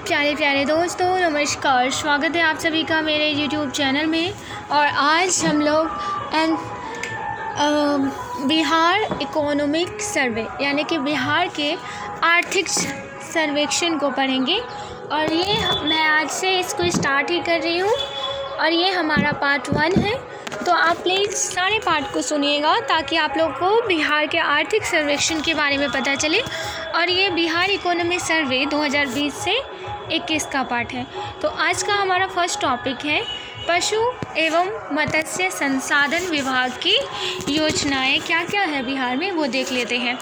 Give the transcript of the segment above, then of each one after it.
प्यारे प्यारे दोस्तों, नमस्कार। स्वागत है आप सभी का मेरे YouTube चैनल में। और आज हम लोग बिहार इकोनॉमिक सर्वे यानी कि बिहार के आर्थिक सर्वेक्षण को पढ़ेंगे। और ये मैं आज से इसको स्टार्ट ही कर रही हूँ और ये हमारा पार्ट 1 है। तो आप प्लीज़ सारे पार्ट को सुनिएगा ताकि आप लोग को बिहार के आर्थिक सर्वेक्षण के बारे में पता चले। और ये बिहार इकोनॉमिक सर्वे 2020 से 21 का पार्ट है। तो आज का हमारा फर्स्ट टॉपिक है पशु एवं मत्स्य संसाधन विभाग की योजनाएं क्या क्या है बिहार में, वो देख लेते हैं।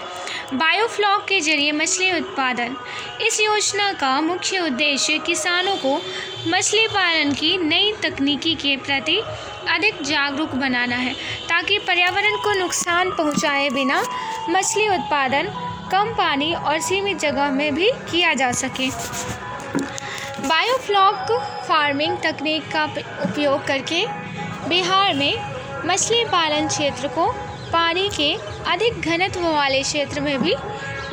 बायोफ्लॉक के जरिए मछली उत्पादन। इस योजना का मुख्य उद्देश्य किसानों को मछली पालन की नई तकनीकी के प्रति अधिक जागरूक बनाना है ताकि पर्यावरण को नुकसान पहुंचाए बिना मछली उत्पादन कम पानी और सीमित जगह में भी किया जा सके। बायोफ्लॉक फार्मिंग तकनीक का उपयोग करके बिहार में मछली पालन क्षेत्र को पानी के अधिक घनत्व वाले क्षेत्र में भी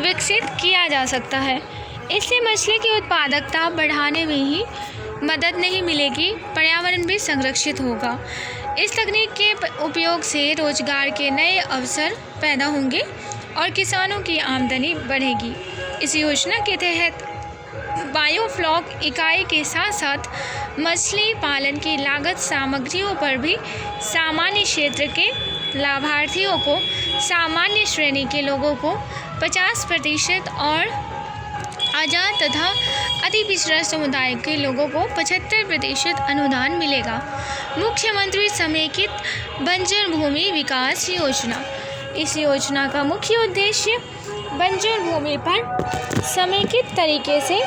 विकसित किया जा सकता है। इससे मछली की उत्पादकता बढ़ाने में ही मदद नहीं मिलेगी, पर्यावरण भी संरक्षित होगा। इस तकनीक के उपयोग से रोजगार के नए अवसर पैदा होंगे और किसानों की आमदनी बढ़ेगी। इस योजना के तहत बायोफ्लॉक इकाई के साथ साथ मछली पालन की लागत सामग्रियों पर भी सामान्य क्षेत्र के लाभार्थियों को, सामान्य श्रेणी के लोगों को 50% और आजाद तथा अति पिछड़ा समुदाय के लोगों को 75% अनुदान मिलेगा। मुख्यमंत्री समेकित बंजर भूमि विकास योजना। इस योजना का मुख्य उद्देश्य बंजर भूमि पर समेकित तरीके से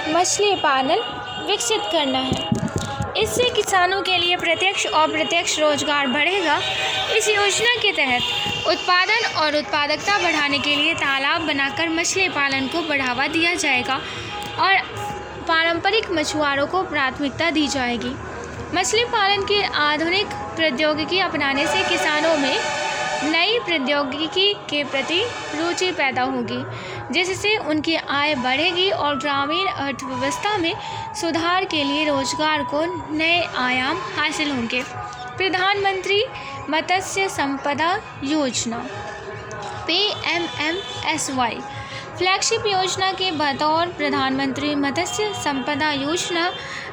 मछली पालन विकसित करना है। इससे किसानों के लिए प्रत्यक्ष और अप्रत्यक्ष रोजगार बढ़ेगा। इस योजना के तहत उत्पादन और उत्पादकता बढ़ाने के लिए तालाब बनाकर मछली पालन को बढ़ावा दिया जाएगा और पारंपरिक मछुआरों को प्राथमिकता दी जाएगी। मछली पालन की आधुनिक प्रौद्योगिकी अपनाने से किसानों में नई प्रौद्योगिकी के प्रति रुचि पैदा होगी, जिससे उनकी आय बढ़ेगी और ग्रामीण अर्थव्यवस्था में सुधार के लिए रोजगार को नए आयाम हासिल होंगे। प्रधानमंत्री मत्स्य संपदा योजना PMMSY फ्लैगशिप योजना के बतौर प्रधानमंत्री मत्स्य संपदा योजना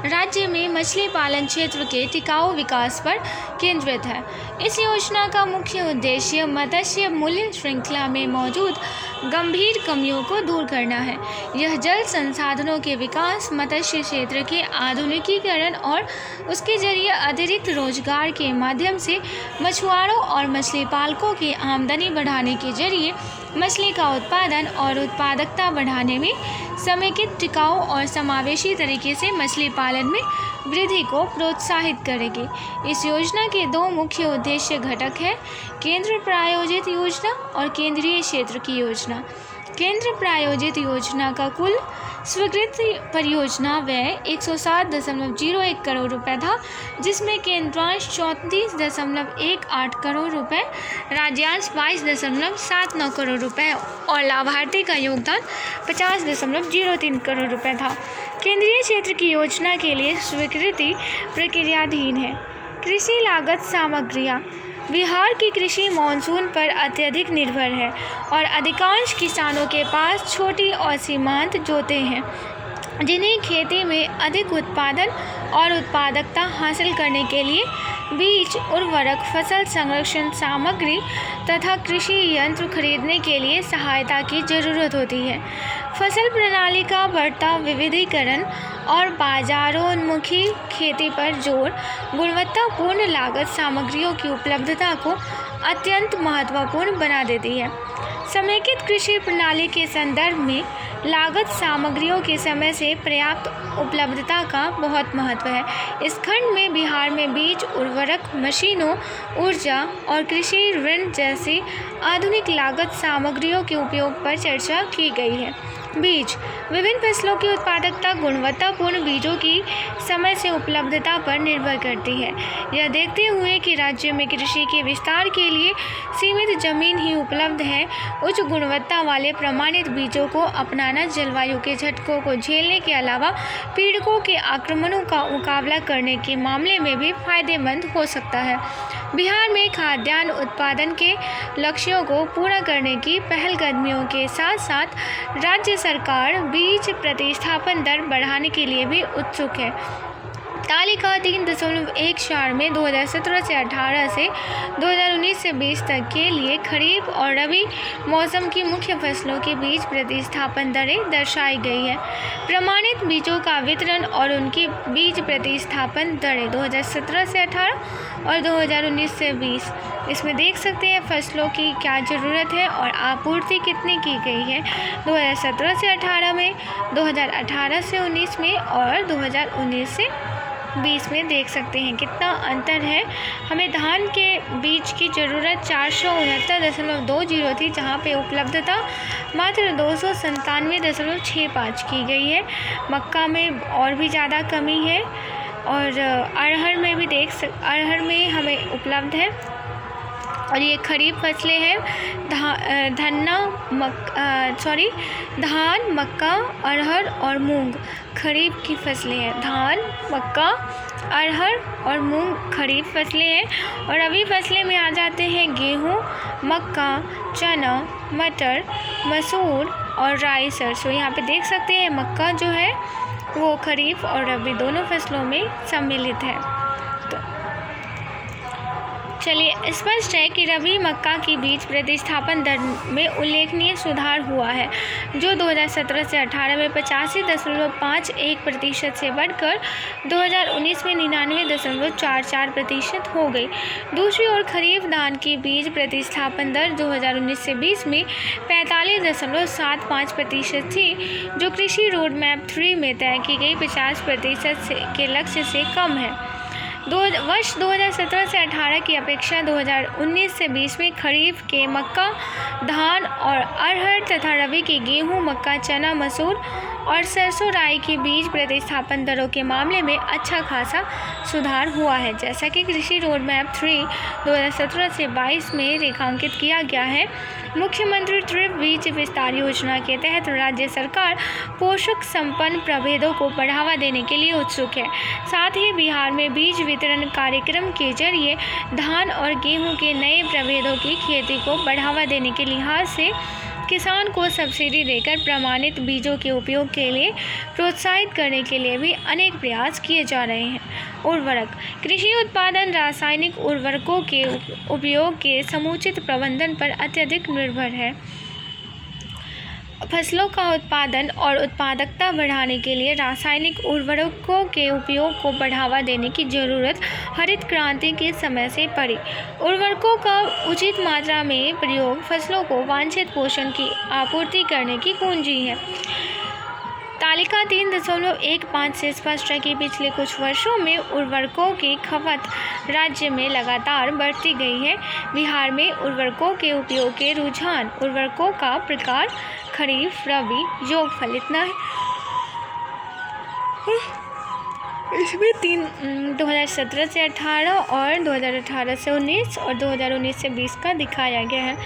राज्य में मछली पालन क्षेत्र के टिकाऊ विकास पर केंद्रित है। इस योजना का मुख्य उद्देश्य मत्स्य मूल्य श्रृंखला में मौजूद गंभीर कमियों को दूर करना है। यह जल संसाधनों के विकास, मत्स्य क्षेत्र के आधुनिकीकरण और उसके जरिए अतिरिक्त रोजगार के माध्यम से मछुआरों और मछली पालकों की आमदनी बढ़ाने के जरिए मछली का उत्पादन और उत्पादकता बढ़ाने में समेकित, टिकाऊ और समावेशी तरीके से मछली पालन में वृद्धि को प्रोत्साहित करेगी। इस योजना के दो मुख्य उद्देश्य घटक हैं: केंद्र प्रायोजित योजना और केंद्रीय क्षेत्र की योजना। केंद्र प्रायोजित योजना का कुल स्वीकृत परियोजना व्यय 107.01 करोड़ रुपए था, जिसमें केंद्रांश 34.18 करोड़ रुपए, राज्यांश 22.79 करोड़ रुपए और लाभार्थी का योगदान 50.03 करोड़ रुपए था। केंद्रीय क्षेत्र की योजना के लिए स्वीकृति प्रक्रियाधीन है। कृषि लागत सामग्रियाँ। बिहार की कृषि मानसून पर अत्यधिक निर्भर है और अधिकांश किसानों के पास छोटी और सीमांत जोतें हैं, जिन्हें खेती में अधिक उत्पादन और उत्पादकता हासिल करने के लिए बीज, उर्वरक, फसल संरक्षण सामग्री तथा कृषि यंत्र खरीदने के लिए सहायता की ज़रूरत होती है। फसल प्रणाली का बढ़ता विविधीकरण और बाजारोन्मुखी खेती पर जोर गुणवत्तापूर्ण लागत सामग्रियों की उपलब्धता को अत्यंत महत्वपूर्ण बना देती है। समेकित कृषि प्रणाली के संदर्भ में लागत सामग्रियों के समय से पर्याप्त उपलब्धता का बहुत महत्व है। इस खंड में बिहार में बीज, उर्वरक, मशीनों, ऊर्जा और कृषि ऋण जैसी आधुनिक लागत सामग्रियों के उपयोग पर चर्चा की गई है। बीज। विभिन्न फसलों की उत्पादकता गुणवत्तापूर्ण बीजों की समय से उपलब्धता पर निर्भर करती है। यह देखते हुए कि राज्य में कृषि के विस्तार के लिए सीमित जमीन ही उपलब्ध है, उच्च गुणवत्ता वाले प्रमाणित बीजों को अपनाना जलवायु के झटकों को झेलने के अलावा पीड़कों के आक्रमणों का मुकाबला करने के मामले में भी फायदेमंद हो सकता है। बिहार में खाद्यान्न उत्पादन के लक्ष्यों को पूरा करने की पहलकदमियों के साथ साथ राज्य सरकार बीज प्रतिस्थापन दर बढ़ाने के लिए भी उत्सुक है। तालिका 3.14 में 2017 से 18 से 2019 से 20 तक के लिए खरीफ और रबी मौसम की मुख्य फसलों के बीज प्रतिस्थापन दरें दर्शाई गई है। प्रमाणित बीजों का वितरण और उनकी बीज प्रतिस्थापन दरें 2017 से 18 और 2019 से 20। इसमें देख सकते हैं फसलों की क्या ज़रूरत है और आपूर्ति कितनी की गई है 2017 से 18 में, 2018 से 19 में और 2019 से 20 में देख सकते हैं कितना अंतर है। हमें धान के बीज की ज़रूरत 469.20 थी, जहां पे उपलब्धता मात्र 297.65 की गई है। मक्का में और भी ज़्यादा कमी है और अरहर में भी अरहर में हमें उपलब्ध है। और ये खरीफ फसलें हैं धान, मक्का, अरहर और मूंग खरीफ की फसलें हैं। धान, मक्का, अरहर और मूंग खरीफ फसलें हैं। और रबी फसलें में आ जाते हैं गेहूँ, मक्का, चना, मटर, मसूर और राई, सरसों। यहाँ पे देख सकते हैं मक्का जो है वो खरीफ और रबी दोनों फसलों में सम्मिलित है। तो चलिए, स्पष्ट है कि रबी मक्का की बीज प्रतिस्थापन दर में उल्लेखनीय सुधार हुआ है, जो 2017 से 18 में 85.51% से बढ़कर 2019 में 99.44% हो गई। दूसरी ओर खरीफ धान की बीज प्रतिस्थापन दर 2019 से 20 में 45.75% थी, जो कृषि रोड मैप 3 में तय की गई 50% के लक्ष्य से कम है। वर्ष 2017 से 18 की अपेक्षा 2019 से 20 में खरीफ के मक्का, धान और अरहर तथा रबी के गेहूं, मक्का, चना, मसूर और सरसों, राई की बीज प्रतिस्थापन दरों के मामले में अच्छा खासा सुधार हुआ है। जैसा कि कृषि रोड मैप 3 2017 से 22 में रेखांकित किया गया है। मुख्यमंत्री ट्रिप बीज विस्तार योजना के तहत राज्य सरकार पोषक संपन्न प्रभेदों को बढ़ावा देने के लिए उत्सुक है। साथ ही बिहार में बीज वितरण कार्यक्रम के जरिए धान और गेहूं के नए प्रभेदों की खेती को बढ़ावा देने के लिहाज से किसान को सब्सिडी देकर प्रमाणित बीजों के उपयोग के लिए प्रोत्साहित करने के लिए भी अनेक प्रयास किए जा रहे हैं। उर्वरक कृषि उत्पादन रासायनिक उर्वरकों के उपयोग के समुचित प्रबंधन पर अत्यधिक निर्भर है। फसलों का उत्पादन और उत्पादकता बढ़ाने के लिए रासायनिक उर्वरकों के उपयोग को बढ़ावा देने की ज़रूरत हरित क्रांति के समय से पड़ी। उर्वरकों का उचित मात्रा में प्रयोग फसलों को वांछित पोषण की आपूर्ति करने की कुंजी है। तालिका 3.15 से स्पष्ट है कि पिछले कुछ वर्षों में उर्वरकों की खपत राज्य में लगातार बढ़ती गई है। बिहार में उर्वरकों के उपयोग के रुझान, उर्वरकों का प्रकार, खरीफ, रबी, योगफल इतना है। इसमें 2017 से 18 और 2018 से 19 और 2019 से 20 का दिखाया गया है।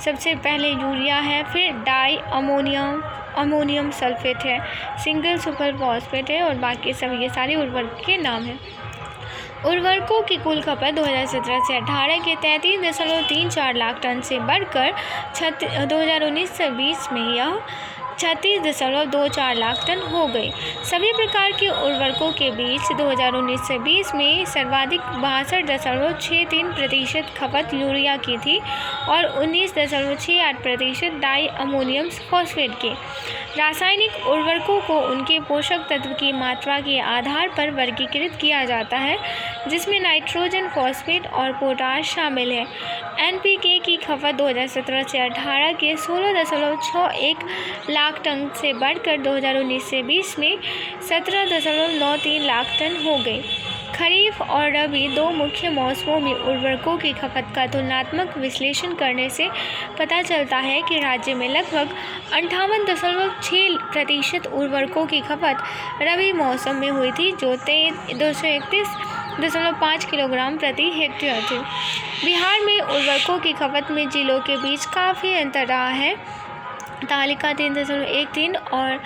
सबसे पहले यूरिया है, फिर डाई अमोनियम सल्फेट है, सिंगल सुपर फॉस्फेट है और बाकी सब ये सारे उर्वरक के नाम हैं। उर्वरकों की कुल खपत 2017 से 18 के 33.34 लाख टन से बढ़कर 2019 से 20 में यह 36.24 लाख टन हो गई। सभी प्रकार के उर्वरकों के बीच 2019 से 20 में सर्वाधिक 62.63% खपत यूरिया की थी और 19.68% डाई अमोनियम फॉस्फेट की। रासायनिक उर्वरकों को उनके पोषक तत्व की मात्रा के आधार पर वर्गीकृत किया जाता है, जिसमें नाइट्रोजन, फॉस्फेट और पोटाश शामिल है। एनपीके की खपत 2017 से 18 के 16.61 लाख टन से बढ़कर 2019 से 20 में 17.93 लाख टन हो गई। खरीफ और रबी दो मुख्य मौसमों में उर्वरकों की खपत का तुलनात्मक विश्लेषण करने से पता चलता है कि राज्य में लगभग 58.6% उर्वरकों की खपत रबी मौसम में हुई थी, जो 231.5 किलोग्राम प्रति हेक्टेयर थी। बिहार में उर्वरकों की खपत में जिलों के बीच काफ़ी अंतर रहा है। तालिका 3.13 और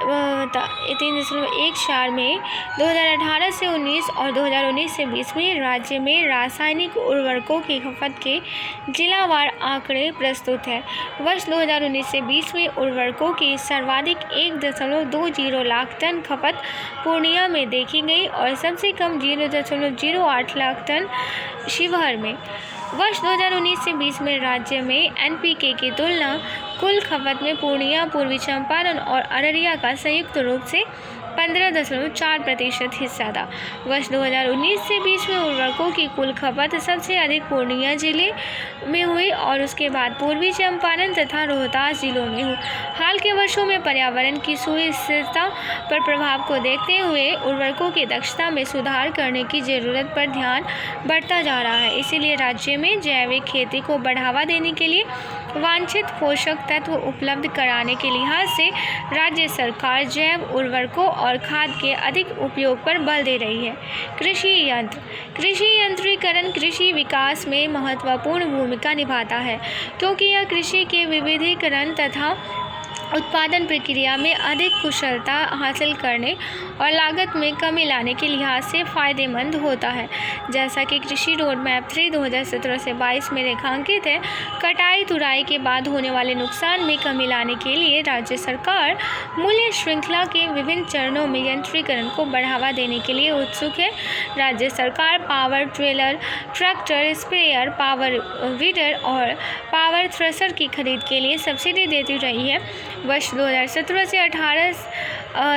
3.14 में 2018 से 19 और 2019 से 20 में राज्य में रासायनिक उर्वरकों की खपत के जिलावार आंकड़े प्रस्तुत हैं। वर्ष 2019 से 20 में उर्वरकों की सर्वाधिक 1.20 लाख टन खपत पूर्णिया में देखी गई और सबसे कम 0.08 लाख टन शिवहर में। वर्ष 2019 से 20 में राज्य में एनपीके की तुलना कुल खपत में पूर्णिया, पूर्वी चंपारण और अररिया का संयुक्त रूप से 15.4% हिस्सा था। वर्ष 2019 से 20 में उर्वरकों की कुल खपत सबसे अधिक पूर्णिया जिले में हुई और उसके बाद पूर्वी चंपारण तथा रोहतास जिलों में हुई। हाल के वर्षों में पर्यावरण की सुस्थिरता पर प्रभाव को देखते हुए उर्वरकों की दक्षता में सुधार करने की ज़रूरत पर ध्यान बढ़ता जा रहा है। इसीलिए राज्य में जैविक खेती को बढ़ावा देने के लिए वांछित पोषक तत्व उपलब्ध कराने के लिहाज से राज्य सरकार जैव उर्वरकों और खाद के अधिक उपयोग पर बल दे रही है। कृषि यंत्रीकरण कृषि विकास में महत्वपूर्ण भूमिका निभाता है, क्योंकि यह कृषि के विविधीकरण तथा उत्पादन प्रक्रिया में अधिक कुशलता हासिल करने और लागत में कमी लाने के लिहाज से फ़ायदेमंद होता है। जैसा कि कृषि रोड मैप 3 2017 से 22 में रेखांकित है, कटाई तुराई के बाद होने वाले नुकसान में कमी लाने के लिए राज्य सरकार मूल्य श्रृंखला के विभिन्न चरणों में यंत्रीकरण को बढ़ावा देने के लिए उत्सुक है। राज्य सरकार power trailer, tractor, sprayer, power weeder और पावर थ्रेशर की खरीद के लिए सब्सिडी देती रही है। वर्ष 2017 से 18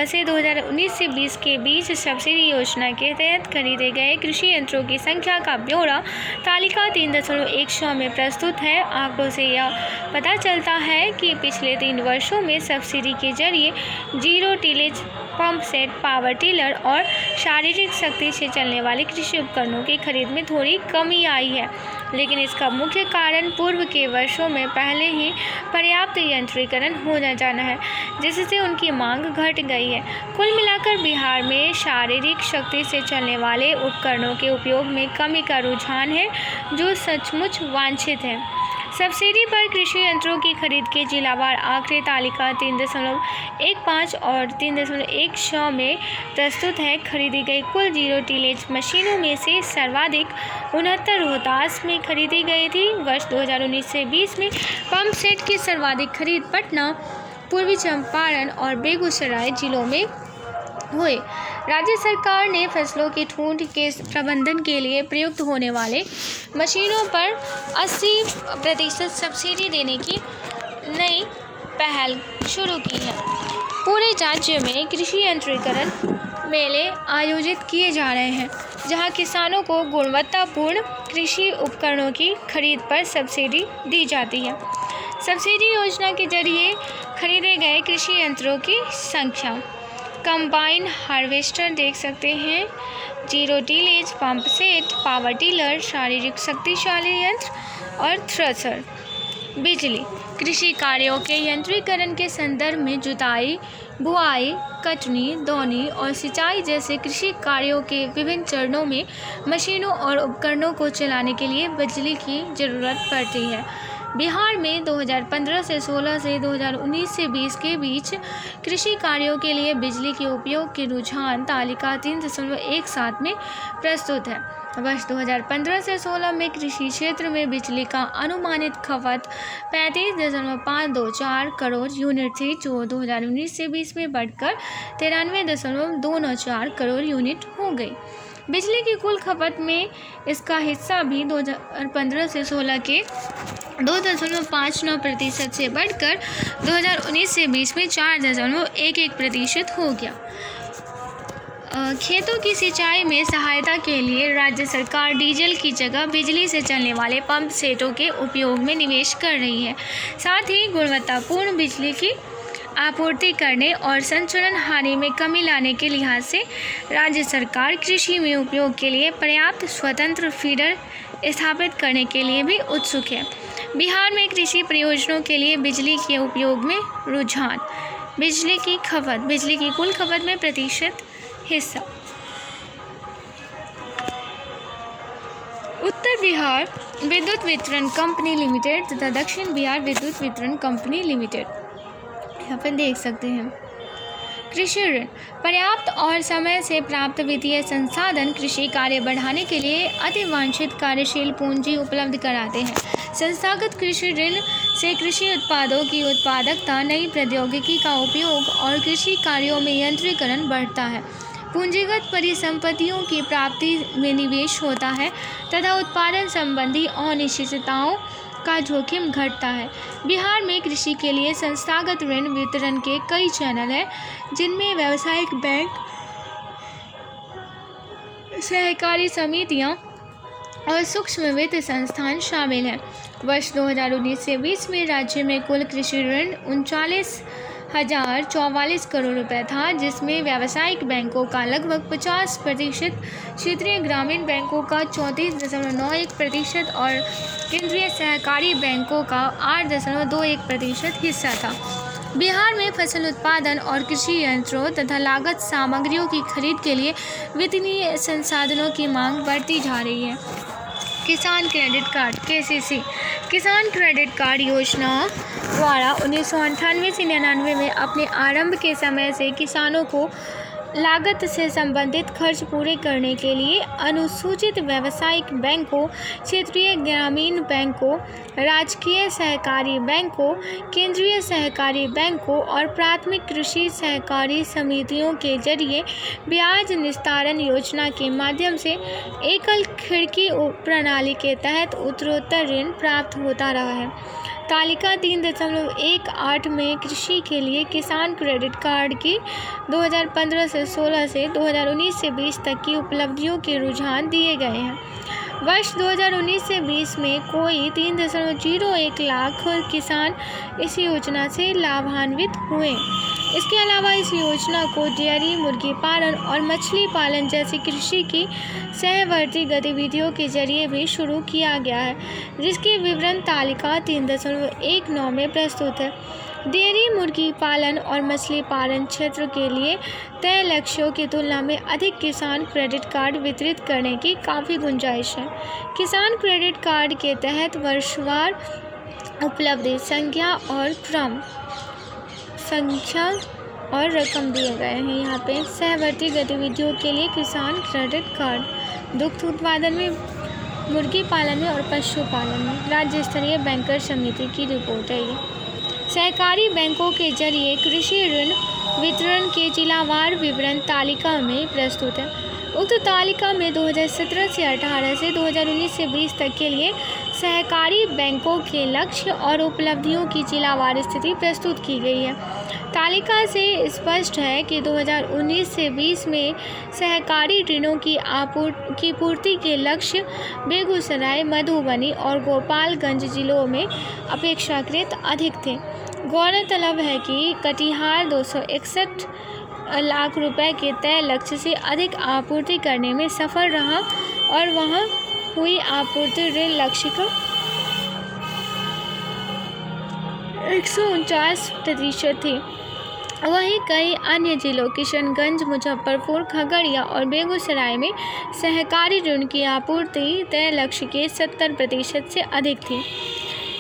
से 2019 से 20 के बीच सब्सिडी योजना के तहत खरीदे गए कृषि यंत्रों की संख्या का ब्यौरा तालिका 3.1 में प्रस्तुत है। आंकड़ों से यह पता चलता है कि पिछले 3 वर्षों में सब्सिडी के जरिए zero tillage pump set, power tiller और शारीरिक शक्ति से चलने वाले कृषि उपकरणों की खरीद में थोड़ी कमी आई है, लेकिन इसका मुख्य कारण पूर्व के वर्षों में पहले ही पर्याप्त यंत्रीकरण हो जाना है, जिससे उनकी मांग घट गई है। कुल मिलाकर बिहार में शारीरिक शक्ति से चलने वाले उपकरणों के उपयोग में कमी का रुझान है, जो सचमुच वांछित है। सब्सिडी पर कृषि यंत्रों की खरीद के जिलावार आंकड़े तालिका 3.15 और 3.16 में प्रस्तुत है। खरीदी गई कुल जीरो टिलेज मशीनों में से सर्वाधिक 69 रोहतास में खरीदी गई थी। वर्ष 2019 से 20 में पंप सेट की सर्वाधिक खरीद पटना, पूर्वी चंपारण और बेगूसराय जिलों में हुए। राज्य सरकार ने फसलों की ठूंठ के प्रबंधन के लिए प्रयुक्त होने वाले मशीनों पर 80% सब्सिडी देने की नई पहल शुरू की है। पूरे राज्य में कृषि यंत्रीकरण मेले आयोजित किए जा रहे हैं, जहां किसानों को गुणवत्तापूर्ण कृषि उपकरणों की खरीद पर सब्सिडी दी जाती है। सब्सिडी योजना के जरिए खरीदे गए कृषि यंत्रों की संख्या: कंबाइन हार्वेस्टर देख सकते हैं, zero tillage pump set, power tiller, शारीरिक शक्तिशाली यंत्र और थ्रेशर। बिजली कृषि कार्यों के यंत्रीकरण के संदर्भ में जुताई, बुआई, कटनी, दौनी और सिंचाई जैसे कृषि कार्यों के विभिन्न चरणों में मशीनों और उपकरणों को चलाने के लिए बिजली की ज़रूरत पड़ती है। बिहार में 2015 से 16 से 2019 से 20 के बीच कृषि कार्यों के लिए बिजली के उपयोग के रुझान तालिका 3.17 में प्रस्तुत है। वर्ष 2015 से 16 में कृषि क्षेत्र में बिजली का अनुमानित खपत 35.524 करोड़ यूनिट थी, जो 2019 से 20 में बढ़कर 93.294 करोड़ यूनिट हो गई। बिजली की कुल खपत में इसका हिस्सा भी 2015 से 16 के 2.59% से बढ़कर 2019 से 20 में 4.11% हो गया। खेतों की सिंचाई में सहायता के लिए राज्य सरकार डीजल की जगह बिजली से चलने वाले पंप सेटों के उपयोग में निवेश कर रही है। साथ ही गुणवत्तापूर्ण बिजली की आपूर्ति करने और संचरण हानि में कमी लाने के लिहाज से राज्य सरकार कृषि में उपयोग के लिए पर्याप्त स्वतंत्र फीडर स्थापित करने के लिए भी उत्सुक है। बिहार में कृषि प्रयोजनों के लिए बिजली के उपयोग में रुझान। बिजली की कुल खपत में प्रतिशत हिस्सा। उत्तर बिहार विद्युत वितरण कंपनी लिमिटेड तथा दक्षिण बिहार विद्युत वितरण कंपनी लिमिटेड, यहाँ पर देख सकते हैं। कृषि ऋण पर्याप्त और समय से प्राप्त वित्तीय संसाधन कृषि कार्य बढ़ाने के लिए अतिवांछित कार्यशील पूंजी उपलब्ध कराते हैं। संस्थागत कृषि ऋण से कृषि उत्पादों की उत्पादकता, नई प्रौद्योगिकी का उपयोग और कृषि कार्यों में यंत्रीकरण बढ़ता है। पूंजीगत परिसंपत्तियों की प्राप्ति में निवेश होता है तथा उत्पादन संबंधी अनिश्चितताओं का जोखिम घटता है। बिहार में कृषि के लिए संस्थागत ऋण वितरण के कई चैनल हैं, जिनमें व्यावसायिक बैंक, सहकारी समितियां और सूक्ष्म वित्त संस्थान शामिल हैं। वर्ष 2019 से 20 में राज्य में कुल कृषि ऋण 39,044 करोड़ रुपए था, जिसमें व्यावसायिक बैंकों का लगभग 50%, क्षेत्रीय ग्रामीण बैंकों का 34.91% और केंद्रीय सहकारी बैंकों का 8.21% हिस्सा था। बिहार में फसल उत्पादन और कृषि यंत्रों तथा लागत सामग्रियों की खरीद के लिए वित्तीय संसाधनों की मांग बढ़ती जा रही है। किसान क्रेडिट कार्ड (KCC) किसान क्रेडिट कार्ड योजना द्वारा 1998 से 99 में अपने आरंभ के समय से किसानों को लागत से संबंधित खर्च पूरे करने के लिए अनुसूचित व्यावसायिक बैंकों, क्षेत्रीय ग्रामीण बैंकों, राजकीय सहकारी बैंकों, केंद्रीय सहकारी बैंकों और प्राथमिक कृषि सहकारी समितियों के जरिए ब्याज निस्तारण योजना के माध्यम से एकल खिड़की प्रणाली के तहत उत्तरोत्तर ऋण प्राप्त होता रहा है। तालिका 3.18 में कृषि के लिए किसान क्रेडिट कार्ड की 2015 से 16 से 2019 से 20 तक की उपलब्धियों के रुझान दिए गए हैं। वर्ष 2019 से 20 में कोई 3.01 लाख किसान इस योजना से लाभान्वित हुए। इसके अलावा इस योजना को डेयरी, मुर्गी पालन और मछली पालन जैसी कृषि की सहवर्ती गतिविधियों के जरिए भी शुरू किया गया है, जिसके विवरण तालिका 3.19 में प्रस्तुत है। डेयरी, मुर्गी पालन और मछली पालन क्षेत्र के लिए तय लक्ष्यों की तुलना में अधिक किसान क्रेडिट कार्ड वितरित करने की काफ़ी गुंजाइश है। किसान क्रेडिट कार्ड के तहत वर्षवार उपलब्धि संख्या और रकम दिए गए हैं। यहाँ पे सहवर्ती गतिविधियों के लिए किसान क्रेडिट कार्ड दुग्ध उत्पादन में, मुर्गी पालन में और पशुपालन में राज्य स्तरीय बैंकर समिति की रिपोर्ट है। ये सहकारी बैंकों के जरिए कृषि ऋण वितरण के जिलावार विवरण तालिका में प्रस्तुत है। उक्त तालिका में 2017 से 18 से 2019 से 20 तक के लिए सहकारी बैंकों के लक्ष्य और उपलब्धियों की जिलावार स्थिति प्रस्तुत की गई है। तालिका से स्पष्ट है कि 2019 से 20 में सहकारी ऋणों की पूर्ति के लक्ष्य बेगूसराय, मधुबनी और गोपालगंज जिलों में अपेक्षाकृत अधिक थे। गौरतलब है कि कटिहार 261 लाख रुपए के तय लक्ष्य से अधिक आपूर्ति करने में सफल रहा और वहां हुई आपूर्ति ऋण लक्ष्य का 149% थी। वहीं कई अन्य जिलों किशनगंज, मुजफ्फरपुर, खगड़िया और बेगूसराय में सहकारी ऋण की आपूर्ति तय लक्ष्य के 70% से अधिक थी।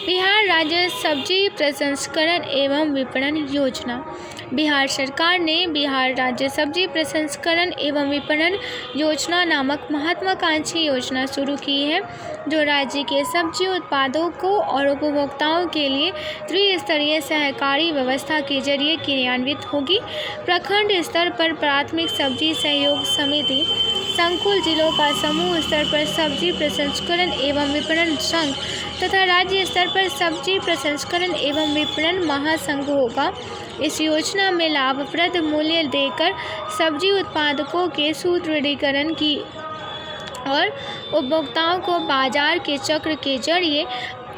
बिहार राज्य सब्जी प्रसंस्करण एवं विपणन योजना। बिहार सरकार ने बिहार राज्य सब्जी प्रसंस्करण एवं विपणन योजना नामक महत्वाकांक्षी योजना शुरू की है, जो राज्य के सब्जी उत्पादकों और उपभोक्ताओं के लिए त्रिस्तरीय सहकारी व्यवस्था के जरिए क्रियान्वित होगी। प्रखंड स्तर पर प्राथमिक सब्जी सहयोग समिति, संकुल जिलों का समूह स्तर पर सब्जी प्रसंस्करण एवं विपणन संघ तथा राज्य स्तर पर सब्जी प्रसंस्करण एवं विपणन महासंघ होगा। इस योजना में लाभप्रद मूल्य देकर सब्जी उत्पादकों के सुदृढ़ीकरण की और उपभोक्ताओं को बाजार के चक्र के जरिए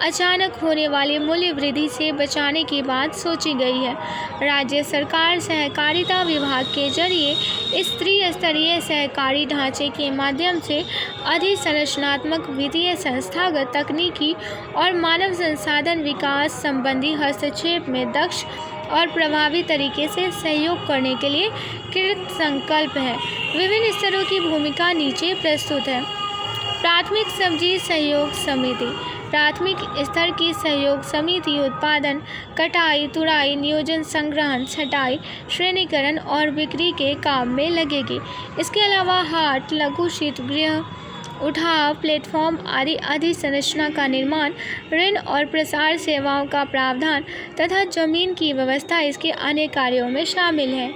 अचानक होने वाली मूल्य वृद्धि से बचाने की बात सोची गई है। राज्य सरकार सहकारिता विभाग के जरिए इस त्रिस्तरीय सहकारी ढांचे के माध्यम से अधिसंरचनात्मक, वित्तीय, संस्थागत, तकनीकी और मानव संसाधन विकास संबंधी हस्तक्षेप में दक्ष और प्रभावी तरीके से सहयोग करने के लिए कृत संकल्प है। विभिन्न स्तरों की भूमिका नीचे प्रस्तुत है। प्राथमिक सब्जी सहयोग समिति। प्राथमिक स्तर की सहयोग समिति उत्पादन, कटाई, तुड़ाई, नियोजन, संग्रहण, छँटाई, श्रेणीकरण और बिक्री के काम में लगेगी। इसके अलावा हाट, लघु शीतगृह, उठाव, प्लेटफॉर्म आदि अधिसंरचना का निर्माण, ऋण और प्रसार सेवाओं का प्रावधान तथा जमीन की व्यवस्था इसके अन्य कार्यों में शामिल है।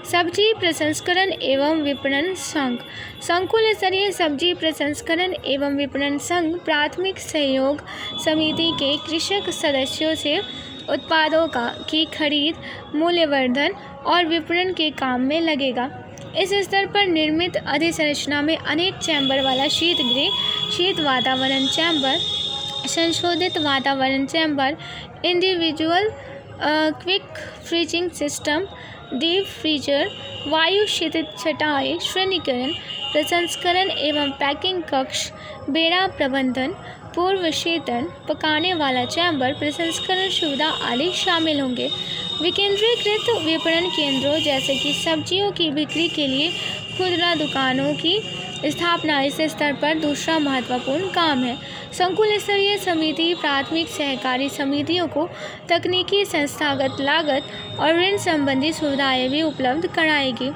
सब्जी प्रसंस्करण एवं विपणन संघ। संकुल स्तरीय सब्जी प्रसंस्करण एवं विपणन संघ प्राथमिक सहयोग समिति के कृषक सदस्यों से उत्पादों की खरीद, मूल्यवर्धन और विपणन के काम में लगेगा। इस स्तर पर निर्मित अधिसंरचना में अनेक चैम्बर वाला शीतगृह, शीत वातावरण चैम्बर, संशोधित वातावरण chamber, individual quick freezing system, deep freezer, वायु शीतित छँटाई, श्रेणीकरण, प्रसंस्करण एवं पैकिंग कक्ष, बेड़ा प्रबंधन, पूर्व शीतन, पकाने वाला चैम्बर, प्रसंस्करण सुविधा आदि शामिल होंगे। विकेंद्रीकृत विपणन केंद्रों जैसे कि सब्जियों की बिक्री के लिए खुदरा दुकानों की स्थापना इस स्तर पर दूसरा महत्वपूर्ण काम है। संकुल स्तरीय समिति प्राथमिक सहकारी समितियों को तकनीकी, संस्थागत लागत और ऋण संबंधी सुविधाएं भी उपलब्ध कराएगी।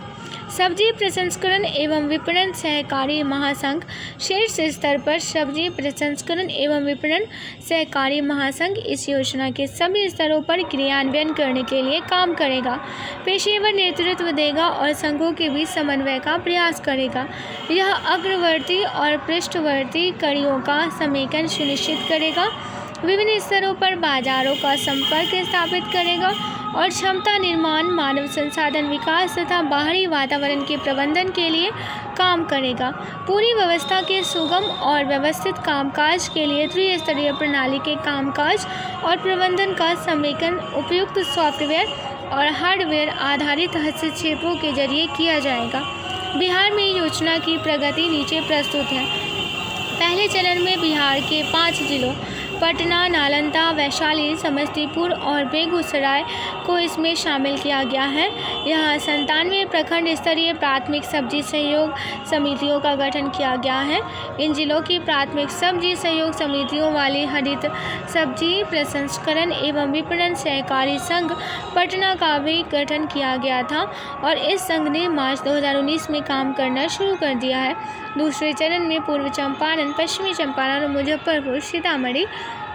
सब्जी प्रसंस्करण एवं विपणन सहकारी महासंघ शीर्ष स्तर पर सब्जी प्रसंस्करण एवं विपणन सहकारी महासंघ इस योजना के सभी स्तरों पर क्रियान्वयन करने के लिए काम करेगा, पेशेवर नेतृत्व देगा और संघों के बीच समन्वय का प्रयास करेगा। यह अग्रवर्ती और पृष्ठवर्ती कड़ियों का समेकन सुनिश्चित करेगा, विभिन्न स्तरों पर बाजारों का संपर्क स्थापित करेगा और क्षमता निर्माण, मानव संसाधन विकास तथा बाहरी वातावरण के प्रबंधन के लिए काम करेगा। पूरी व्यवस्था के सुगम और व्यवस्थित कामकाज के लिए त्रिस्तरीय प्रणाली के कामकाज और प्रबंधन का समेकन उपयुक्त सॉफ्टवेयर और हार्डवेयर आधारित हस्तक्षेपों के जरिए किया जाएगा। बिहार में योजना की प्रगति नीचे प्रस्तुत है। पहले चरण में बिहार के 5 जिलों पटना, नालंदा, वैशाली, समस्तीपुर और बेगूसराय को इसमें शामिल किया गया है। यहाँ 97 प्रखंड स्तरीय प्राथमिक सब्जी सहयोग समितियों का गठन किया गया है। इन जिलों की प्राथमिक सब्जी सहयोग समितियों वाली हरित सब्जी प्रसंस्करण एवं विपणन सहकारी संघ पटना का भी गठन किया गया था और इस संघ ने मार्च 2019 में काम करना शुरू कर दिया है। दूसरे चरण में पूर्व चंपारण, पश्चिमी चंपारण और मुजफ्फरपुर, सीतामढ़ी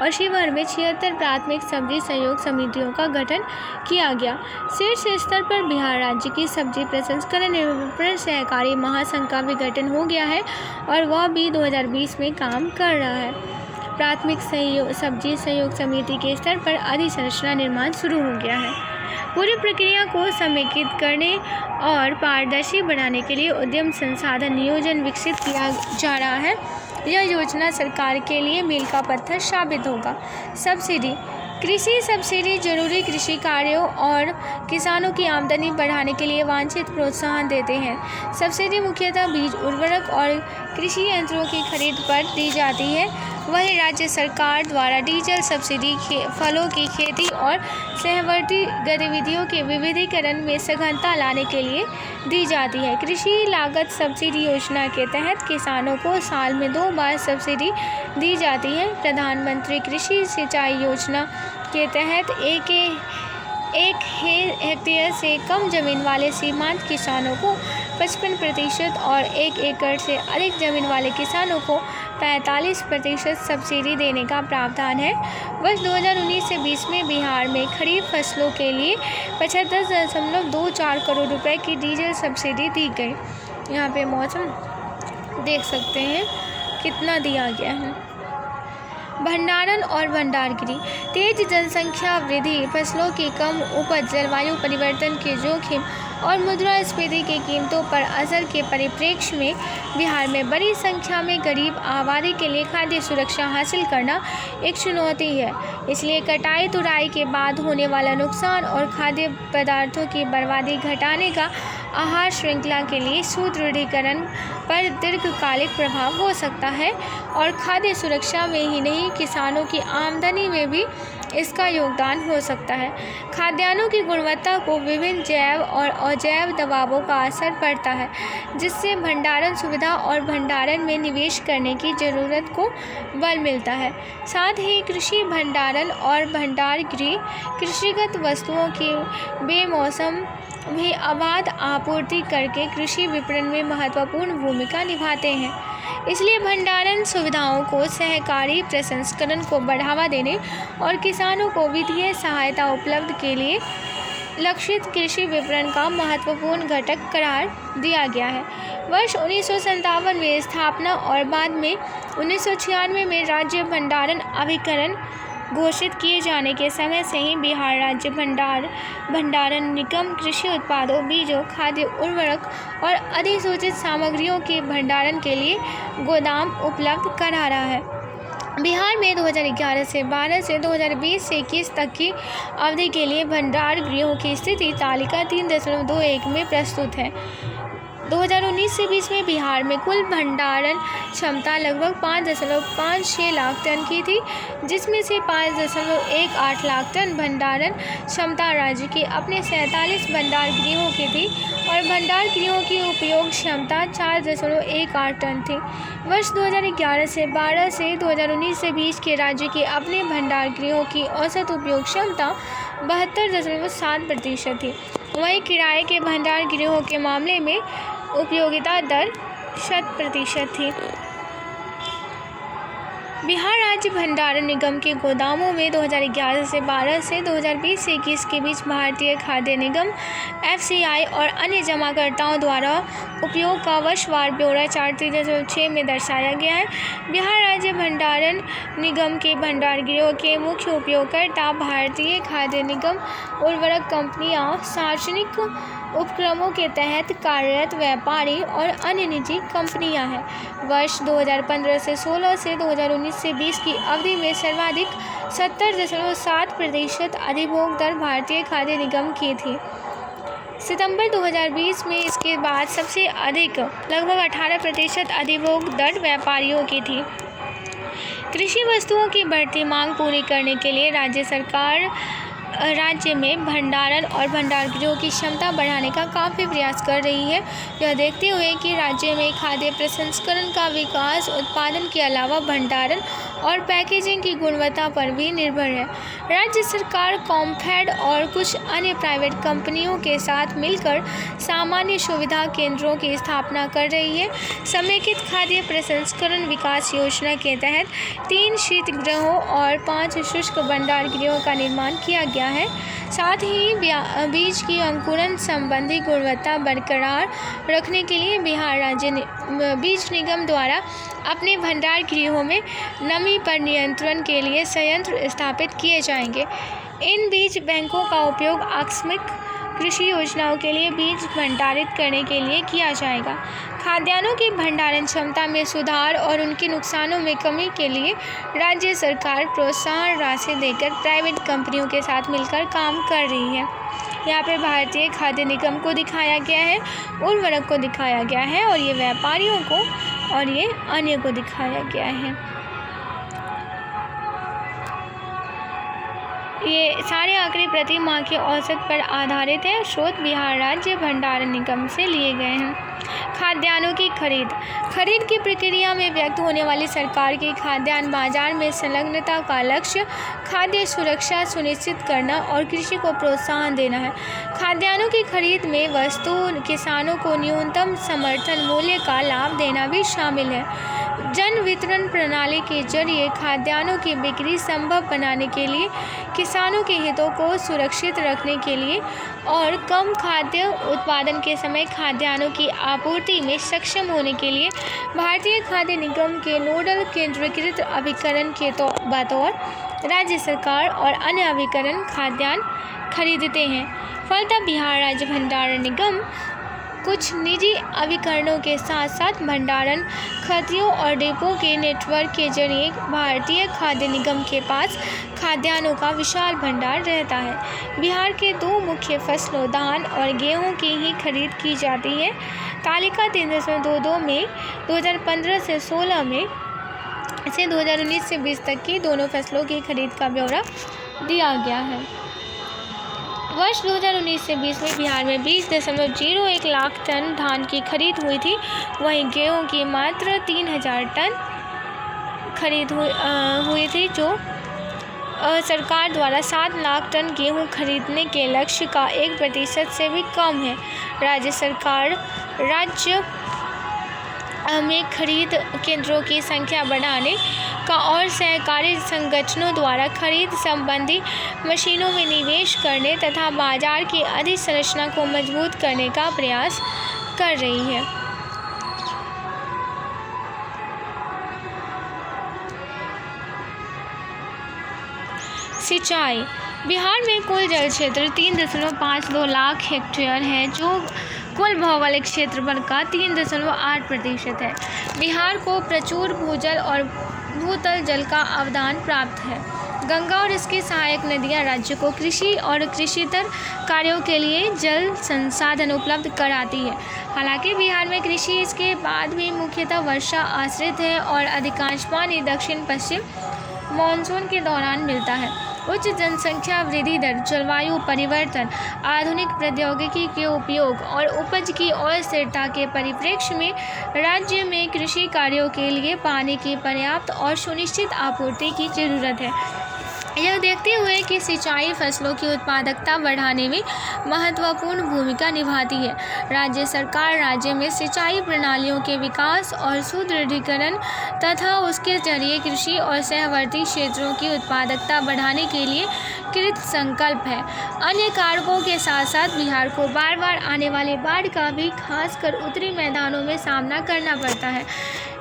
और शिवहर में 76 प्राथमिक सब्जी सहयोग समितियों का गठन किया गया। शीर्ष स्तर पर बिहार राज्य की सब्जी प्रसंस्करण एवं विपणन सहकारी महासंघ का भी गठन हो गया है और वह भी 2020 में काम कर रहा है। प्राथमिक सब्जी सहयोग समिति के स्तर पर अधिसंरचना निर्माण शुरू हो गया है। पूरी प्रक्रिया को समेकित करने और पारदर्शी बनाने के लिए उद्यम संसाधन नियोजन विकसित किया जा रहा है। यह योजना सरकार के लिए मील का पत्थर साबित होगा। सब्सिडी। कृषि सब्सिडी जरूरी कृषि कार्यों और किसानों की आमदनी बढ़ाने के लिए वांछित प्रोत्साहन देते हैं। सब्सिडी मुख्यतः बीज, उर्वरक और कृषि यंत्रों की खरीद पर दी जाती है। वहीं राज्य सरकार द्वारा डीजल सब्सिडी फलों की खेती और सहवर्ती गतिविधियों के विविधीकरण में सघनता लाने के लिए दी जाती है। कृषि लागत सब्सिडी योजना के तहत किसानों को साल में 2 बार सब्सिडी दी जाती है। प्रधानमंत्री कृषि सिंचाई योजना के तहत एक हेक्टेयर से कम जमीन वाले सीमांत किसानों को 55% और 1 एकड़ से अधिक जमीन वाले किसानों को 45% सब्सिडी देने का प्रावधान है। वर्ष 2019 से 20 में बिहार में खरीफ फसलों के लिए 75.24 करोड़ रुपए की डीजल सब्सिडी दी गई। यहाँ पे मौसम देख सकते हैं कितना दिया गया है। भंडारण और भंडारगृह। तेज जनसंख्या वृद्धि, फसलों की कम उपज, जलवायु परिवर्तन के जोखिम और मुद्रास्फीति की कीमतों पर असर के परिप्रेक्ष्य में बिहार में बड़ी संख्या में गरीब आबादी के लिए खाद्य सुरक्षा हासिल करना एक चुनौती है। इसलिए कटाई तुड़ाई के बाद होने वाला नुकसान और खाद्य पदार्थों की बर्बादी घटाने का आहार श्रृंखला के लिए सुदृढ़ीकरण पर दीर्घकालिक प्रभाव हो सकता है और खाद्य सुरक्षा में ही नहीं, किसानों की आमदनी में भी इसका योगदान हो सकता है। खाद्यान्नों की गुणवत्ता को विभिन्न जैव और अजैव दबावों का असर पड़ता है, जिससे भंडारण सुविधा और भंडारण में निवेश करने की ज़रूरत को बल मिलता है। साथ ही कृषि भंडारण और भंडारगृह कृषिगत वस्तुओं की बेमौसम भी अबाध आपूर्ति करके कृषि विपणन में महत्वपूर्ण भूमिका निभाते हैं। इसलिए भंडारण सुविधाओं को सहकारी प्रसंस्करण को बढ़ावा देने और किसानों को वित्तीय सहायता उपलब्ध के लिए लक्षित कृषि विपणन का महत्वपूर्ण घटक करार दिया गया है। वर्ष 1957 में स्थापना और बाद में 1996 में राज्य भंडारण अभिकरण घोषित किए जाने के समय से ही बिहार राज्य भंडारण निगम कृषि उत्पादों, बीजों, खाद्य उर्वरक और अधिसूचित सामग्रियों के भंडारण के लिए गोदाम उपलब्ध करा रहा है। बिहार में 2011 से 12 से 2020 से 21 तक की अवधि के लिए भंडार गृहों की स्थिति तालिका 3.21 में प्रस्तुत है। 2019 से 20 में बिहार में कुल भंडारण क्षमता लगभग 5.56 लाख टन की थी, जिसमें से 5.18 लाख टन भंडारण क्षमता राज्य की अपने 47 भंडार गृहों की थी और भंडार गृहों की उपयोग क्षमता 4.18 टन थी। वर्ष 2011 से 12 से 2019 से 20 के राज्य के अपने भंडार गृहों की औसत उपयोग क्षमता 72.7% थी। वहीं किराए के भंडार गृहों के मामले में उपयोगिता दर 100% थी। बिहार राज्य भंडारण निगम के गोदामों में 2011 से 12 से 2020 से 21 के बीच भारतीय खाद्य निगम FCI और अन्य जमाकर्ताओं द्वारा उपयोग का वर्षवार ब्यौरा 4.6 में दर्शाया गया है। बिहार राज्य भंडारण निगम के भंडारगृहों के मुख्य उपयोगकर्ता भारतीय खाद्य निगम, उर्वरक कंपनियां, सार्वजनिक उपक्रमों के तहत कार्यरत व्यापारी और अन्य निजी कंपनियां हैं। वर्ष 2015 से 16 से 2019 से 20 की अवधि में सर्वाधिक 70.7% अधिभोग दर भारतीय खाद्य निगम की थी। सितंबर 2020 में इसके बाद सबसे अधिक लगभग 18% अधिभोग दर व्यापारियों की थी। कृषि वस्तुओं की बढ़ती मांग पूरी करने के लिए राज्य सरकार राज्य में भंडारण और भंडारगृहों की क्षमता बढ़ाने का काफ़ी प्रयास कर रही है। यह देखते हुए कि राज्य में खाद्य प्रसंस्करण का विकास उत्पादन के अलावा भंडारण और पैकेजिंग की गुणवत्ता पर भी निर्भर है। राज्य सरकार कॉम्फेड और कुछ अन्य प्राइवेट कंपनियों के साथ मिलकर सामान्य सुविधा केंद्रों की स्थापना कर रही है। समेकित खाद्य प्रसंस्करण विकास योजना के तहत 3 शीतगृहों और 5 शुष्क भंडार गृहों का निर्माण किया गया है। साथ ही बीज की अंकुरण संबंधी गुणवत्ता बरकरार रखने के लिए बिहार राज्य बीज निगम द्वारा अपने भंडार गृहों में नमी पर नियंत्रण के लिए संयंत्र स्थापित किए जाएंगे। इन बीज बैंकों का उपयोग आकस्मिक कृषि योजनाओं के लिए बीज भंडारित करने के लिए किया जाएगा। खाद्यान्नों की भंडारण क्षमता में सुधार और उनके नुकसानों में कमी के लिए राज्य सरकार प्रोत्साहन राशि देकर प्राइवेट कंपनियों के साथ मिलकर काम कर रही है। यहाँ पे भारतीय खाद्य निगम को दिखाया गया है, उर्वरक को दिखाया गया है और ये व्यापारियों को और ये अन्य को दिखाया गया है। ये सारे आंकड़े प्रति माह के औसत पर आधारित हैं। स्रोत बिहार राज्य भंडारण निगम से लिए गए हैं। खाद्यान्नों की खरीद की प्रक्रिया में व्यक्त होने वाली सरकार की खाद्यान्न बाजार में संलग्नता का लक्ष्य खाद्य सुरक्षा सुनिश्चित करना और कृषि को प्रोत्साहन देना है। खाद्यान्नों की खरीद में वस्तु किसानों को न्यूनतम समर्थन मूल्य का लाभ देना भी शामिल है। जन वितरण प्रणाली के जरिए खाद्यान्नों की बिक्री संभव बनाने के लिए, किसानों के हितों को सुरक्षित रखने के लिए और कम खाद्य उत्पादन के समय खाद्यान्नों की आपूर्ति में सक्षम होने के लिए भारतीय खाद्य निगम के नोडल केंद्रीकृत अभिकरण के बतौर राज्य सरकार और अन्य अभिकरण खाद्यान्न खरीदते हैं। फलतः बिहार राज्य भंडारण निगम कुछ निजी अभिकरणों के साथ साथ भंडारण खत्तियों और डिपो के नेटवर्क के जरिए भारतीय खाद्य निगम के पास खाद्यान्नों का विशाल भंडार रहता है। बिहार के दो मुख्य फसलों धान और गेहूं की ही खरीद की जाती है। तालिका 3.22 में 2015 से 16 में से 2019 से 20 तक की दोनों फसलों की खरीद का ब्यौरा दिया गया है। वर्ष 2019 से 20 में बिहार में 20.01 लाख टन धान की खरीद हुई थी। वहीं गेहूं की मात्र 3,000 टन खरीद हुई थी, जो सरकार द्वारा 7 लाख टन गेहूं खरीदने के लक्ष्य का 1% से भी कम है। राज्य सरकार राज्य में खरीद केंद्रों की संख्या बढ़ाने का और सहकारी संगठनों द्वारा खरीद संबंधी मशीनों में निवेश करने तथा बाजार की अधिसंरचना को मजबूत करने का प्रयास कर रही है। सिंचाई। बिहार में कुल जल क्षेत्र 3.52 लाख हेक्टेयर है, जो कुल भौगोलिक क्षेत्रफल का 3.8% है। बिहार को प्रचुर भूजल और भूतल जल का अवदान प्राप्त है। गंगा और इसकी सहायक नदियां राज्य को कृषि और कृषितर कार्यों के लिए जल संसाधन उपलब्ध कराती है। हालांकि बिहार में कृषि इसके बाद भी मुख्यतः वर्षा आश्रित है और अधिकांश पानी दक्षिण पश्चिम मानसून के दौरान मिलता है। उच्च जनसंख्या वृद्धि दर, जलवायु परिवर्तन, आधुनिक प्रौद्योगिकी के उपयोग और उपज की अस्थिरता के परिप्रेक्ष्य में राज्य में कृषि कार्यों के लिए पानी की पर्याप्त और सुनिश्चित आपूर्ति की जरूरत है। यह देखते हुए कि सिंचाई फसलों की उत्पादकता बढ़ाने में महत्वपूर्ण भूमिका निभाती है, राज्य सरकार राज्य में सिंचाई प्रणालियों के विकास और सुदृढ़ीकरण तथा उसके जरिए कृषि और सहवर्ती क्षेत्रों की उत्पादकता बढ़ाने के लिए कृत संकल्प है। अन्य कारकों के साथ साथ बिहार को बार बार आने वाले बाढ़ का भी खासकर उत्तरी मैदानों में सामना करना पड़ता है,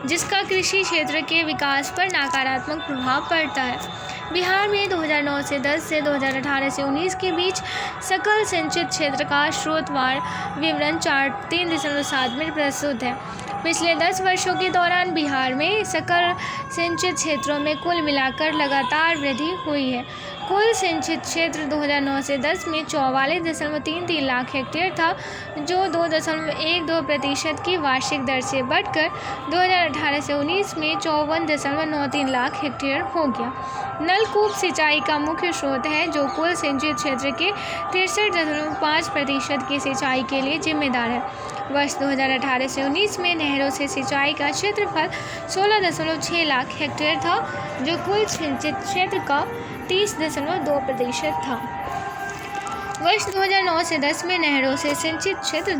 जिसका कृषि क्षेत्र के विकास पर नकारात्मक प्रभाव पड़ता है। बिहार में 2009 से 10 से 2018 से 19 के बीच सकल सिंचित क्षेत्र का स्रोतवार विवरण चार्ट 3.7 में प्रस्तुत है। पिछले 10 वर्षों के दौरान बिहार में सकल सिंचित क्षेत्रों में कुल मिलाकर लगातार वृद्धि हुई है। कुल सिंचित क्षेत्र 2009 से 10 में 44.33 लाख हेक्टेयर था, जो 2.12% की वार्षिक दर से बढ़कर 2018 से 19 में 54.93 लाख हेक्टेयर हो गया। नलकूप सिंचाई का मुख्य स्रोत है, जो कुल सिंचित क्षेत्र के 63.5% की सिंचाई के लिए जिम्मेदार है। वर्ष 2018 से 19 में नहरों से सिंचाई का क्षेत्रफल 16.6 लाख हेक्टेयर था, जो कुल सिंचित क्षेत्र का 30.2% था। वर्ष 2009 से 10 में नहरों से सिंचित क्षेत्र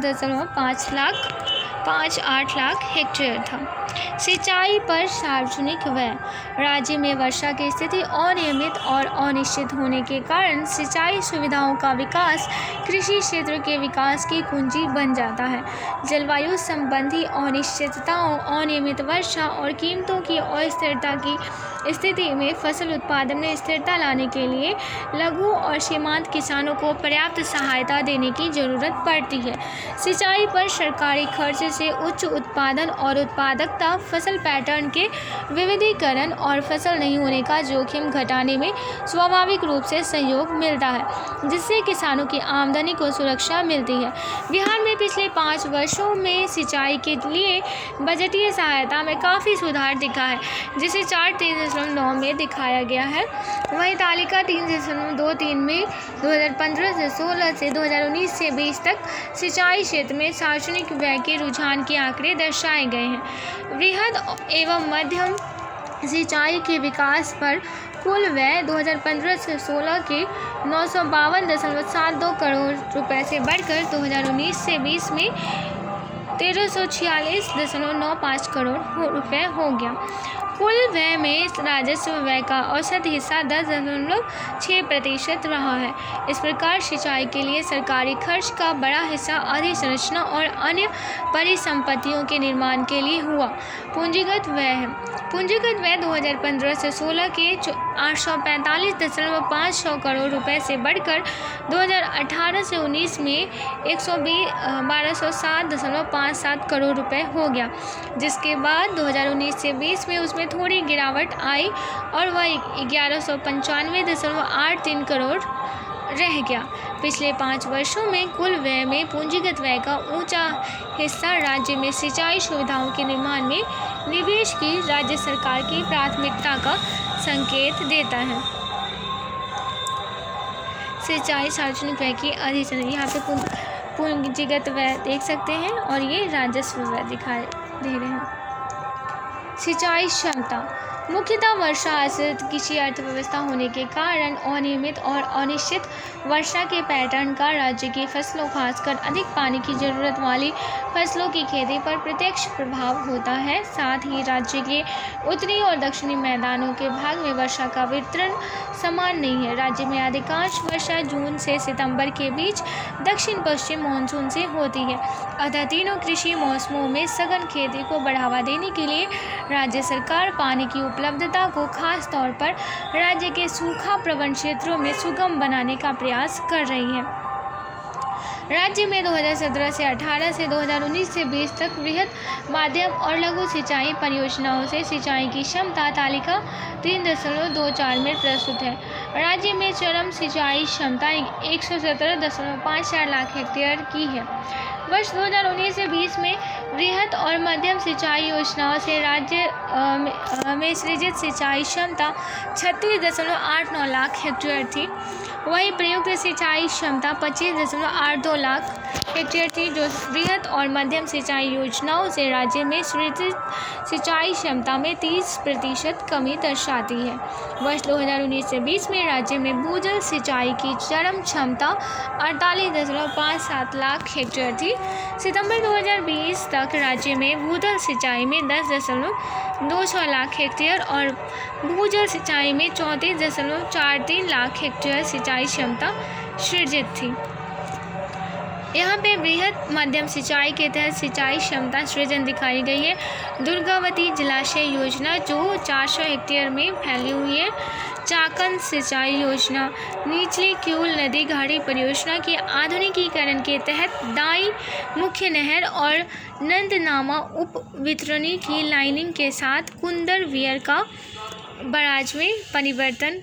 5.58 लाख हेक्टेयर था। सिंचाई पर सार्वजनिक व्यय। राज्य में वर्षा की स्थिति अनियमित और अनिश्चित होने के कारण सिंचाई सुविधाओं का विकास कृषि क्षेत्र के विकास की कुंजी बन जाता है। जलवायु संबंधी अनिश्चितताओं, अनियमित वर्षा और कीमतों की अस्थिरता की स्थिति में फसल उत्पादन में स्थिरता लाने के लिए लघु और सीमांत किसानों को पर्याप्त सहायता देने की जरूरत पड़ती है। सिंचाई पर सरकारी खर्च से उच्च उत्पादन और उत्पादकता, फसल पैटर्न के विविधीकरण और फसल नहीं होने का जोखिम घटाने में स्वाभाविक रूप से सहयोग मिलता है, जिससे किसानों की आमदनी को सुरक्षा मिलती है। बिहार में पिछले 5 वर्षों में सिंचाई के लिए बजटीय सहायता में काफ़ी सुधार दिखा है, जिसे चार्ट 3.9 में दिखाया गया है। वहीं तालिका 3.23 में 2015 से 16 से 2019 से 20 तक सिंचाई क्षेत्र में सार्वजनिक व्यय के रुझान के आंकड़े दर्शाए गए हैं। वृहद एवं मध्यम सिंचाई के विकास पर कुल व्यय 2015 से 16 के 952.72 करोड़ रुपए से बढ़कर 2019 से 20 में 1346.95 करोड़ रुपये हो गया। कुल व्यय में राजस्व व्यय का औसत हिस्सा 10.6% रहा है। इस प्रकार सिंचाई के लिए सरकारी खर्च का बड़ा हिस्सा अधोसंरचना और अन्य परिसंपत्तियों के निर्माण के लिए हुआ। पूंजीगत व्यय है। पूंजीगत व्यय 2015 से 16 के 845.5 करोड़ रुपए से बढ़कर 2018 से 19 में 1207.57 करोड़ रुपए हो गया, जिसके बाद 2019 से 20 में उसमें थोड़ी गिरावट आई और वह 1195.83 करोड़ रह गया। पिछले 5 वर्षों में कुल व्यय में पूंजीगत व्यय का ऊंचा हिस्सा राज्य में सिंचाई सुविधाओं के निर्माण में निवेश की राज्य सरकार की प्राथमिकता का संकेत देता है। सिंचाई सार्वजनिक व्यय की अधिसूचना, यहाँ पे पूंजीगत व्यय देख सकते हैं और ये राजस्व व्यय दिखाई दे रहे हैं। सिंचाई क्षमता मुख्यतः वर्षा आश्रित कृषि अर्थव्यवस्था होने के कारण अनियमित और अनिश्चित वर्षा के पैटर्न का राज्य की फसलों, खासकर अधिक पानी की जरूरत वाली फसलों की खेती पर प्रत्यक्ष प्रभाव होता है। साथ ही राज्य के उत्तरी और दक्षिणी मैदानों के भाग में वर्षा का वितरण समान नहीं है। राज्य में अधिकांश वर्षा जून से सितंबर के बीच दक्षिण पश्चिम मानसून से होती है। अतः तीनों कृषि मौसमों में सघन खेती को बढ़ावा देने के लिए राज्य सरकार पानी की उपलब्धता को खास तौर पर राज्य के सूखा प्रवण क्षेत्रों में सुगम बनाने का प्रयास कर रही है। राज्य में 2017 से 18 से 2019 से 20 तक वृहद, माध्यम और लघु सिंचाई परियोजनाओं से सिंचाई की क्षमता तालिका 3.24 में प्रस्तुत है। राज्य में चरम सिंचाई क्षमता 117.54 लाख हेक्टेयर की है। वर्ष 2019 से 20 में वृहद और मध्यम सिंचाई योजनाओं से राज्य में सृजित सिंचाई क्षमता 36.89 लाख हेक्टेयर थी। वहीं प्रयुक्त सिंचाई क्षमता 25.82 लाख हेक्टेयर थी, जो वृहद और मध्यम सिंचाई योजनाओं से राज्य में सृजित सिंचाई क्षमता में 30% कमी दर्शाती है। वर्ष 2019 से 20 में राज्य में भूजल सिंचाई की चरम क्षमता 48.57 लाख हेक्टेयर थी। सितंबर 2020 तक राज्य में भूजल सिंचाई में 10.26 लाख हेक्टेयर और भूजल सिंचाई में 34.43 लाख हेक्टेयर सिंचाई क्षमता सृजित थी। यहाँ पे वृहद मध्यम सिंचाई के तहत सिंचाई क्षमता सृजन दिखाई गई है। दुर्गावती जलाशय योजना जो 400 हेक्टेयर में फैली हुई है। चाकन सिंचाई योजना, निचली क्यूल नदी घाटी परियोजना के आधुनिकीकरण के तहत दाई मुख्य नहर और नंदनामा उप वितरणी की लाइनिंग के साथ कुंदर वियर का बराज में परिवर्तन।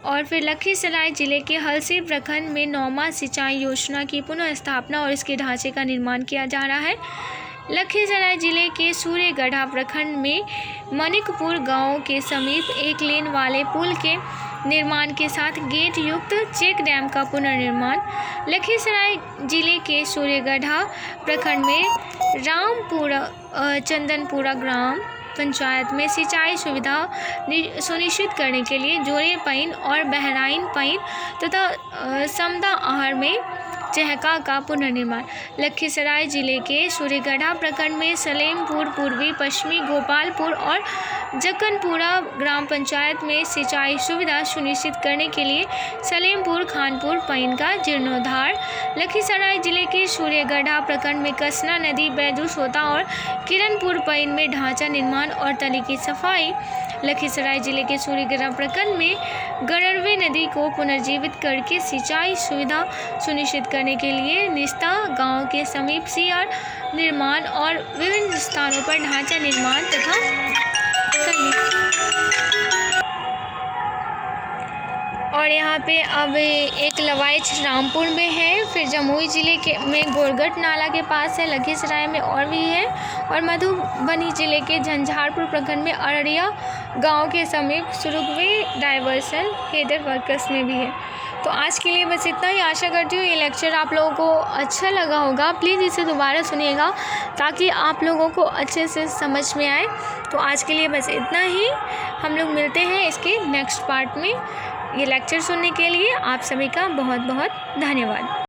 और फिर लखीसराय जिले के हलसी प्रखंड में 9वां सिंचाई योजना की पुनः स्थापना और इसके ढांचे का निर्माण किया जा रहा है। लखीसराय जिले के सूर्यगढ़ा प्रखंड में मनिकपुर गांव के समीप एक लेन वाले पुल के निर्माण के साथ गेट युक्त चेक डैम का पुनर्निर्माण। लखीसराय जिले के सूर्यगढ़ा प्रखंड में रामपुरा चंदनपुरा ग्राम पंचायत में सिंचाई सुविधा सुनिश्चित करने के लिए जोरे पईन और बहराइन पईन तथा समदा आहर में चहका का पुनर्निर्माण। लखीसराय जिले के सूर्यगढ़ा प्रखंड में सलेमपुर, पूर्वी पश्चिमी गोपालपुर और जक्कनपुरा ग्राम पंचायत में सिंचाई सुविधा सुनिश्चित करने के लिए सलेमपुर खानपुर पईन का जीर्णोद्धार। लखीसराय जिले के सूर्यगढ़ा प्रखंड में कसना नदी, बैदू सोता और किरणपुर पईन में ढांचा निर्माण और तली की सफाई। लखीसराय जिले के सूर्यगढ़ा प्रखंड में गररवे नदी को पुनर्जीवित करके सिंचाई सुविधा सुनिश्चित करने के लिए निस्ता गांव के समीप सीआर निर्माण और विभिन्न स्थानों पर ढांचा निर्माण तथा और यहाँ पे अब एक लवाइच रामपुर में है, फिर जमुई जिले के में गोरगट नाला के पास है, लखीसराय में और भी है, और मधुबनी जिले के झंझारपुर प्रखंड में अररिया गांव के समीप सुरुगवे डाइवर्सन हेडर वर्कर्स में भी है। तो आज के लिए बस इतना ही। आशा करती हूँ ये लेक्चर आप लोगों को अच्छा लगा होगा। प्लीज़ इसे दोबारा सुनिएगा ताकि आप लोगों को अच्छे से समझ में आए। तो आज के लिए बस इतना ही। हम लोग मिलते हैं इसके नेक्स्ट पार्ट में। ये लेक्चर सुनने के लिए आप सभी का बहुत बहुत धन्यवाद।